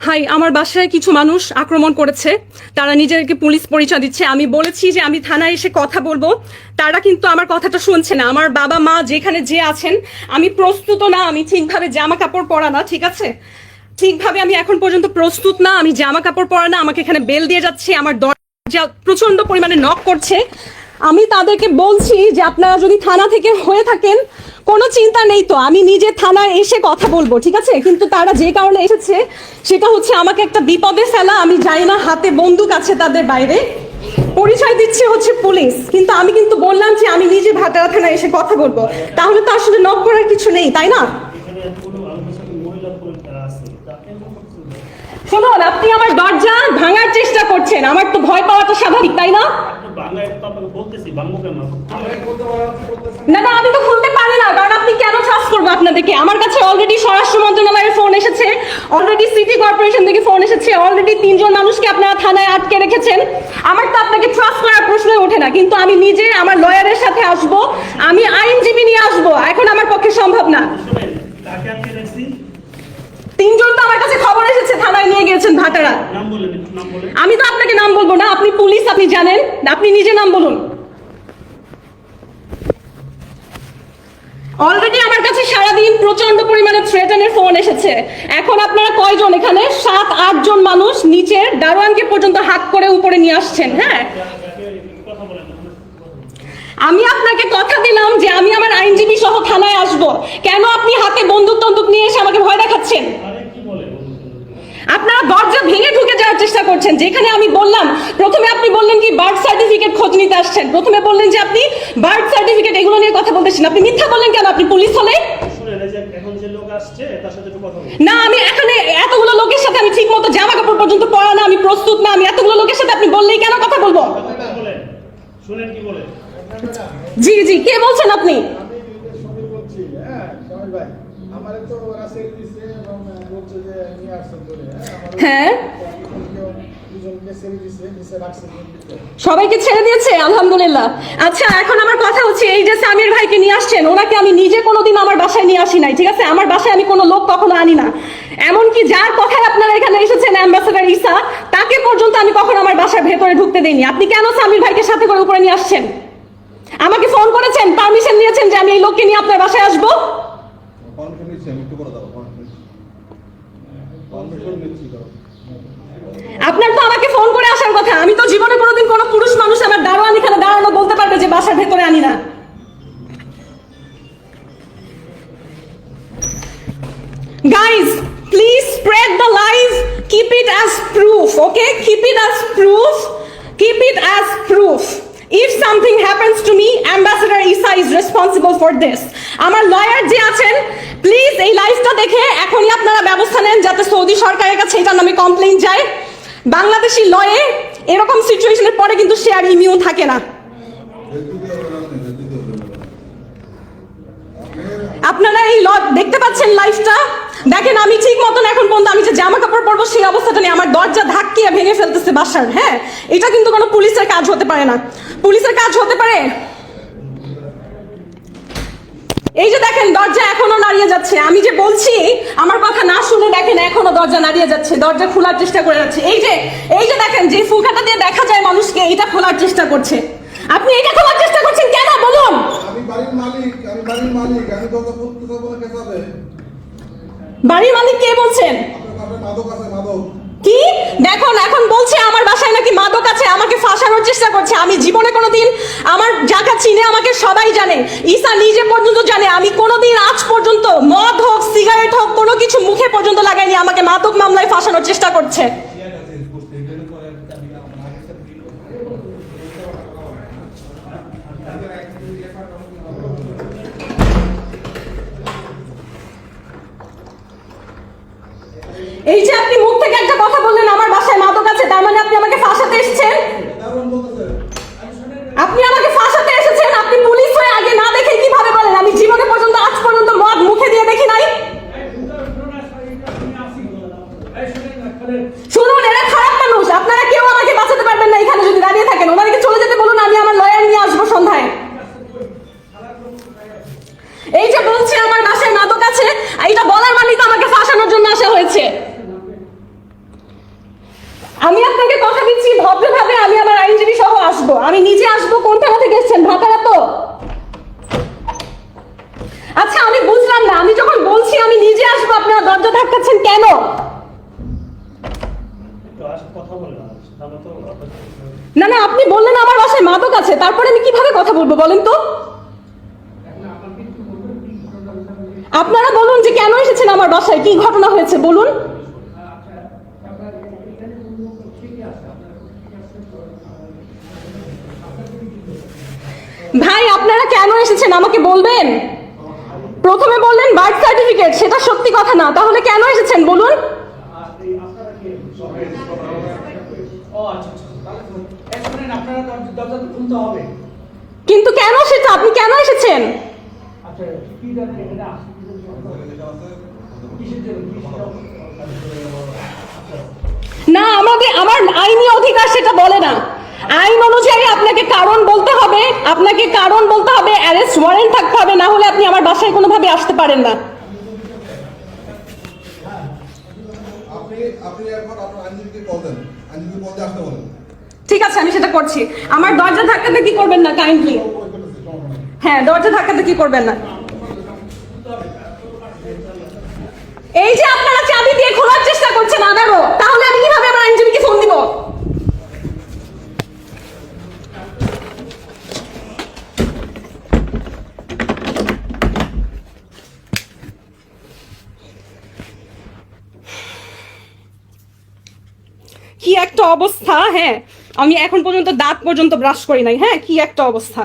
High, আমার বাসায় কিছু মানুষ আক্রমণ করেছে। তারা নিজেদেরকে পুলিশ পরিচয় দিচ্ছে। আমি বলেছি যে আমি থানায় এসে কথা বলবো, তারা কিন্তু আমার কথাটা শুনছে না। আমার বাবা মা যেখানে যে আছেন, আমি প্রস্তুত না, আমি ঠিকভাবে জামা কাপড় পরা না, ঠিক আছে, ঠিকভাবে আমি এখন পর্যন্ত প্রস্তুত না, আমি জামা কাপড় পরা না, আমাকে এখানে বেল দিয়ে যাচ্ছে, আমার দরজা প্রচন্ড পরিমাণে নক করছে। আমি তাদেরকে বলছি যে আপনারা যদি থানা থেকে হয়ে থাকেন কোনো চিন্তা নেই, তো আমি নিজে থানায় এসে কথা বলবো, ঠিক আছে। কিন্তু তারা যে কারণে এসেছে সেটা হচ্ছে আমাকে একটা বিপদে ফেলা। আমি জানি না, হাতে বন্দুক আছে তাদের, বাইরে পরিচয় দিচ্ছে হচ্ছে পুলিশ, কিন্তু আমি কিন্তু বললাম যে আমি নিজে ভাটারা থানায় এসে কথা বলবো। তাহলে তো আসলে নক করার কিছু নেই, তাই না? শুনুন, আপনি আমার দরজা ভাঙার চেষ্টা করছেন, আমার তো ভয় পাওয়াটা স্বাভাবিক, তাই না? না না, আমি তো খুলতে পারি না, কারণ আপনি কেন ট্রাস্ট করবো আপনাদেরকে? আমার কাছে অলরেডি স্বরাষ্ট্র মন্ত্রণালয়ের ফোন এসেছে, অলরেডি সিটি কর্পোরেশন থেকে ফোন এসেছে, অলরেডি 3 জন মানুষকে আপনারা থানায় আটকে রেখেছেন। আমার তো আপনাকে ট্রাস্ট করার প্রশ্নই ওঠে না। কিন্তু আমি নিজে আমার লয়ারের সাথে আসব, আমি আইনজীবী নিয়ে আসবো, এখন আমার পক্ষে সম্ভব না। 3 জন তো আমার কাছে খবর এসেছে, থানায় নিয়ে গেছেন ভাটারা। আমি তো আপনাকে নাম বলবো না, আপনি পুলিশ, আপনি জানেন, আপনি নিজে নাম বলুন। অলরেডি আমার কাছে সারাদিন প্রচন্ড পরিমাণে থ্রেটেনের ফোন এসেছে। এখন আপনারা কয়জন এখানে? 7-8 জন মানুষ নিচের দারোয়ানকে পর্যন্ত হাত করে উপরে নিয়ে আসছেন। হ্যাঁ, আমি আপনাকে কথা দিলাম যে আমি আমার আইনজীবী সহ থানায় আসব। কেন আপনি হাতে বন্দুক টন্দুক নিয়ে এসে আমাকে ভয় দেখাচ্ছেন? আপনারা দরজা ভেঙে ঢুকে যাওয়ার চেষ্টা করছেন। যেখানে আমি বললাম, প্রথমে আপনি বললেন কি বার্থ সার্টিফিকেট খোঁজ নিতে আসছেন, প্রথমে বললেন যে আপনি বার্থ সার্টিফিকেট এগুলো নিয়ে কথা বলতেছেন। আপনি মিথ্যা বললেন কেন? আপনি পুলিশ হলে না, আমি এখানে এতগুলো লোকের সাথে আমি ঠিক মতো জামা কাপড় পর্যন্ত পরা না, আমি প্রস্তুত না, আমি এতগুলো লোকের সাথে আপনি বললেই কেন কথা বলবো? জি জি, কে বলছেন আপনি? হ্যাঁ, সবাইকে ছেড়ে দিয়েছে, আলহামদুলিল্লাহ। আচ্ছা, এখন আমার কথা হচ্ছে, এই যে সামির ভাইকে নিয়ে আসছেন, ওনাকে আমি নিজে কোনোদিন আমার বাসায় নিয়ে আসি নাই, ঠিক আছে? আমার বাসায় আমি কোনো লোক কখনো আনি না। এমনকি যার কথায় আপনারা এখানে এসেছেন, অ্যাম্বাসেডর ঈসা, তাকে পর্যন্ত আমি কখনো আমার বাসার ভেতরে ঢুকতে দেইনি। আপনি কেন সামির ভাইকে সাথে করে উপরে নিয়ে আসছেন? আমাকে ফোন করেছেন, পারমিশন নিয়েছেন যে আমি এই লোককে নিয়ে আপনার বাসায় আসবো? আপনার তো আমাকে ফোন করে আসার কথা। আমি তো জীবনে কোনোদিন কোনো পুরুষ মানুষ আমার দারোয়ান এখানে দাঁড়ানো বলতে পারবে যে বাসার ভেতরে আনি না। Guys, please spread the lies. Keep it as proof, okay? Keep it as proof. Keep it as proof. If something happens to me, Ambassador Isa is responsible for this. আমার লয়ার যে আছেন, প্লিজ এই লাইভটা দেখে এখনই আপনারা ব্যবস্থা নেন যাতে সৌদি সরকারের কাছে এটার নামে কমপ্লেইন যায়। বাংলাদেশি লয়ে এরকম সিচুয়েশনের পরে কিন্তু সে আর ইমিউন থাকে না। আপনারা এই দেখতে পাচ্ছেন লাইভটা, দেখেন আমি ঠিক মতন এখন পর্যন্ত আমি যে জামা কাপড় পরবো সেই অবস্থাটা নেই, আমার দরজা ধাক্কিয়ে ভেঙে ফেলতেছে বাসার। হ্যাঁ, এটা কিন্তু কোনো পুলিশের কাজ হতে পারে না। পুলিশের কাজ হতে পারে, এই যে দেখেন দরজা এখনো নাড়িয়ে যাচ্ছে। আমি যে বলছি আমার কথা না শুনে দেখেন এখনো দরজা নাড়িয়ে যাচ্ছে, দরজা খোলার চেষ্টা করে যাচ্ছে। এই যে দেখেন যে ফুলকাটা দিয়ে দেখা যায় মানুষকে, এটা খোলার চেষ্টা করছে। আপনি এটা খোলার চেষ্টা করছেন কেন বলুন? আমি বাড়ির মালিক, আমি দরজা খুলতে যাব না, কে যাবে? বাড়ির মালিক কে বলছেন? আপনার মাদক আছে, মাদক কি? দেখুন, এখন বলছে আমার বাসায় নাকি মাদক আছে, আমাকে ফাঁসানোর চেষ্টা করছে। আমি জীবনে কোনোদিন, আমার জায়গা চিনে আমাকে সবাই জানে, ঈসা নিজে পর্যন্ত জানে, আমি কোনোদিন আজ পর্যন্ত মদ হোক সিগারেট হোক কোনো কিছু মুখে পর্যন্ত লাগাইনি। আমাকে মাদক মামলায় ফাঁসানোর চেষ্টা করছে। এই যে আপনি মুখ থেকে একটা কথা বললেন আমার বাসায় মাদক আছে, তার মানে আপনি আমাকে ফাঁসাতে এসেছেন? আপনি আমাকে ফাঁসাতে এসেছেন? আপনি পুলিশ হয়ে আগে না দেখে কিভাবে বলেন? আমি জীবনে পর্যন্ত আজ পর্যন্ত মদ মুখে দিয়ে দেখি নাই। শুনুন, এরা খারাপ মানুষ, আপনারা কেউ আমাকে বাঁচাতে পারবেন না এখানে যদি দাঁড়িয়ে থাকেন। ওনাদেরকে চলে যেতে বলুন, আমি আমার লয়ার নিয়ে আসবো সন্ধ্যায়। এই যে বলছে আমার বাসায় মাদক আছে, এটা বলার মানে তো আমাকে ফাঁসানোর জন্য আসা হয়েছে। আসবো, আমি নিজে আসবো। কোন থানা থেকে এসেছেন? ভাতারা তো। আচ্ছা আমি বুঝলাম না, আমি যখন বলছি আমি নিজে আসবো আপনারা দরজা ধাক্কাচ্ছেন কেন? না না, আপনি বললেন আমার বাসায় মাদক আছে, তারপরে আমি কিভাবে কথা বলবো বলেন তো? আপনারা বলুন যে কেন এসেছেন আমার বাসায়, কি ঘটনা হয়েছে বলুন। ভাই আপনারা কেন এসেছেন আমাকে বলবেন? প্রথমে বললেন বার্থ সার্টিফিকেট, সেটা সত্যি কথা না, তাহলে কেন এসেছেন বলুন? কিন্তু কেন সেটা, আপনি কেন এসেছেন? না, আমার আইনি অধিকার সেটা বলে না। আইন অনুযায়ী আপনাকে কারণ বলতে হবে, অ্যারেস্ট ওয়ারেন্ট থাকতে হবে, না হলে আপনি আমার বাসায় কোনোভাবে আসতে পারেন না। আপনি এখন আপনার আইনজীবীকে কল দেন, আইনজীবী কল দিয়ে আসতে বলেন। ঠিক আছে, আমি সেটা করছি। আমার দরজা ধাক্কাতে কি করবেন না কাইন্ডলি? হ্যাঁ, দরজা ধাক্কাতে কি করবেন না। এই যে আপনারা চাবি দিয়ে খোলার চেষ্টা করছেন আবারও, তাহলে আমি কিভাবে আমার আইনজীবীকে ফোন দিব? কি একটা অবস্থা! হ্যাঁ, আমি এখন পর্যন্ত দাঁত পর্যন্ত ব্রাশ করি নাই। হ্যাঁ, কি একটা অবস্থা!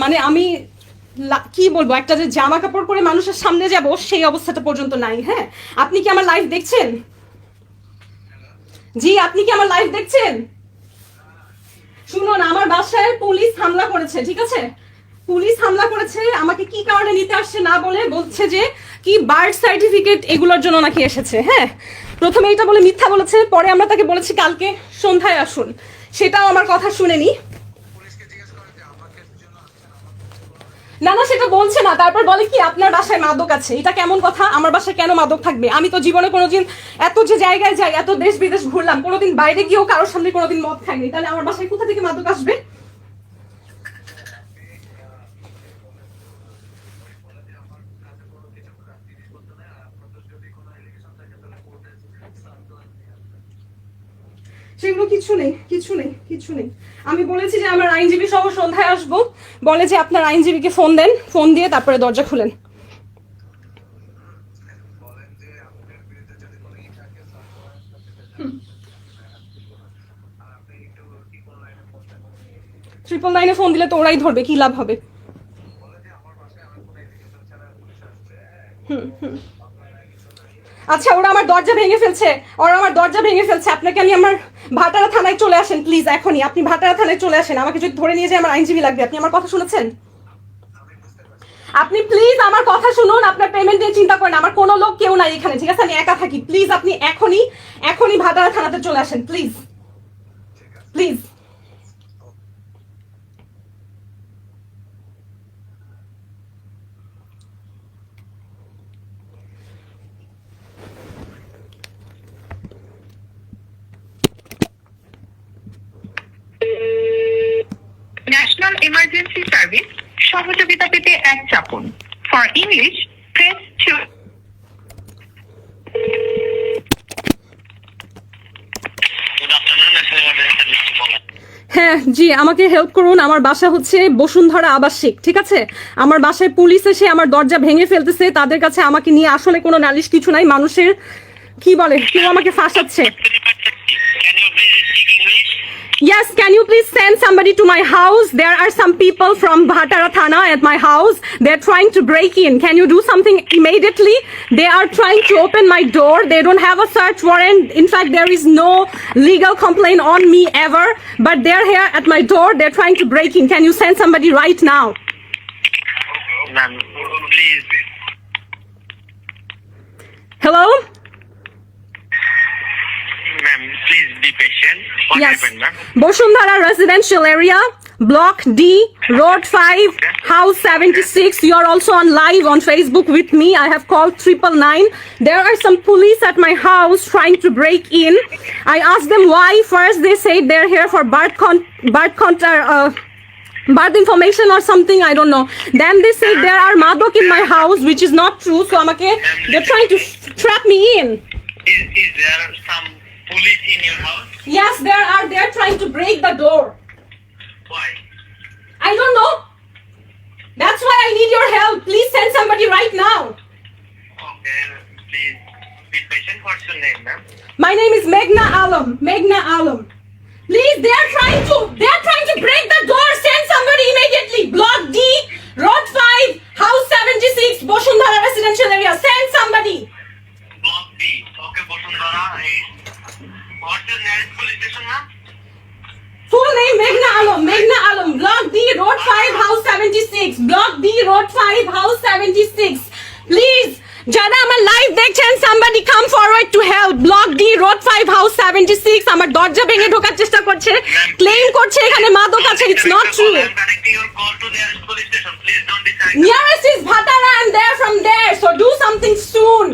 মানে আমি কি বলবো, একটা যে জামা কাপড় পরে মানুষের সামনে যাব সেই অবস্থাটা পর্যন্ত নাই। হ্যাঁ, আপনি কি আমার লাইভ দেখছেন? জি, আপনি কি আমার লাইভ দেখছেন? শুনুন, আমার বাসায় পুলিশ হামলা করেছে, ঠিক আছে? পুলিশ হামলা করেছে, আমাকে কি কারণে নিতে আসছে না বলে বলছে যে কি বার্থ সার্টিফিকেট এগুলোর জন্য নাকি এসেছে। হ্যাঁ, প্রথমে এটা বলে মিথ্যা বলেছে, পরে আমরা তাকে বলেছি কালকে সন্ধ্যায় আসুন, সেটাও আমার কথা শুনেনি। না না, সেটা বলছে না, তারপর বলে কি আপনার বাসায় মাদক আছে। এটা কেমন কথা? আমার বাসায় কেন মাদক থাকবে? আমি তো জীবনে কোনোদিন এত যে জায়গায় যাই, এত দেশ বিদেশ ঘুরলাম, কোনোদিন বাইরে গিয়েও কারোর সামনে কোনোদিন মদ খাইনি, তাহলে আমার বাসায় কোথা থেকে মাদক আসবে? সেগুলো কিছু নেই, কিছু নেই, কিছু নেই। আমি বলেছি যে আমার আইনজীবী সহ সন্ধ্যায় আসবো, বলে যে আপনার আইনজীবীকে ফোন দেন, ফোন দিয়ে তারপরে দরজা খুলেন। ট্রিপল নাইনে ফোন দিলে তো ওরাই ধরবে, কি লাভ হবে? আচ্ছা, ওরা আমার দরজা ভেঙে ফেলছে, আপনাকে আমি আমার ভাটারা থানায় চলে আসেন প্লিজ, এখনই আপনি ভাটারা থানায় চলে আসেন। আমাকে যদি ধরে নিয়ে যায় আমার আইনজীবী লাগবে। আপনি আমার কথা শুনেছেন? আপনি প্লিজ আমার কথা শুনুন, আপনার পেমেন্ট নিয়ে চিন্তা করেন, আমার কোনো লোক কেউ নাই এখানে, ঠিক আছে? আমি একা থাকি। প্লিজ আপনি এখনই ভাটারা থানাতে চলে আসেন please, please. National emergency service, সহযোগিতা পেতে 1 চাপুন। For English press 2। হ্যাঁ জি, আমাকে হেল্প করুন। আমার বাসা হচ্ছে বসুন্ধরা আবাসিক, ঠিক আছে? আমার বাসায় পুলিশ এসে আমার দরজা ভেঙে ফেলতেছে, তাদের কাছে আমাকে নিয়ে আসলে কোনো নালিশ কিছু নাই, মানুষের কি বলে কেউ আমাকে ফাঁসাচ্ছে। Yes, can you please send somebody to my house? There are some people from Bhatara Thana at my house. They're trying to break in. Can you do something immediately? They are trying to open my door. They don't have a search warrant. In fact, there is no legal complaint on me ever. But they're here at my door. They're trying to break in. Can you send somebody right now? Ma'am, please. Hello? Ma'am, please be patient. What Yes. happened, ma'am? Bosundhara residential area. Block D, Road 5, House 76. You are also on live on Facebook with me. I have called 999. There are some police at my house trying to break in. I asked them why. First, they said they're here for birth information or something, I don't know. Then they say there are madok in my house, which is not true. So they're trying to trap me in. Is there some police in your house? Yes, there are. They're trying to break the door. Why? I don't know. That's why I need your help. Please send somebody right now. Okay, please be patient. What's your name, ma'am? My name is Meghna Alam. Meghna Alam. Please, they're trying to break the door. Send somebody immediately. Block D, Road 5, House 76, Boshundhara residential area. Send somebody. Block B. Okay, Bosundhara. What's your nearest police station, ma'am? Full name Meghna Alam. Meghna Alam. Block D, Road 5, House 76. Block D, Road 5, House 76. Please, যারা আমার live দেখছেন, somebody come forward to help. Block D, Road 5, House 76. আমার দরজা ভেঙে ঢোকার চেষ্টা করছে, claim করছে এখানে মাদক আছে. It's not true. I'm connecting your call to the nearest police station. Please don't decide. Nearest is Bhatara and they're from there. So do something soon.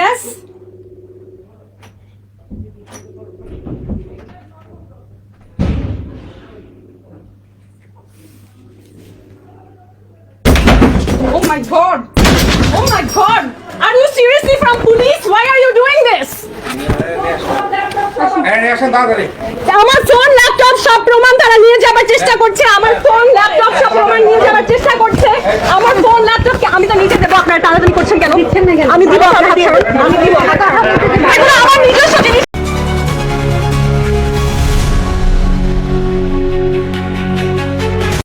Yes? Oh my god! Oh my god! Are you seriously from police? Why are you doing this? আমার phone laptop সব প্রমাণ তারা নিয়ে যাবার চেষ্টা করছে. আমার phone laptop সব প্রমাণ নিয়ে যাবার চেষ্টা করছে. আমার ফোন ল্যাপটপ আমি তো নিচে দেবো. আপনারা তাড়াতাড়ি করছেন কেন? আমি দিব আপনার হাতে.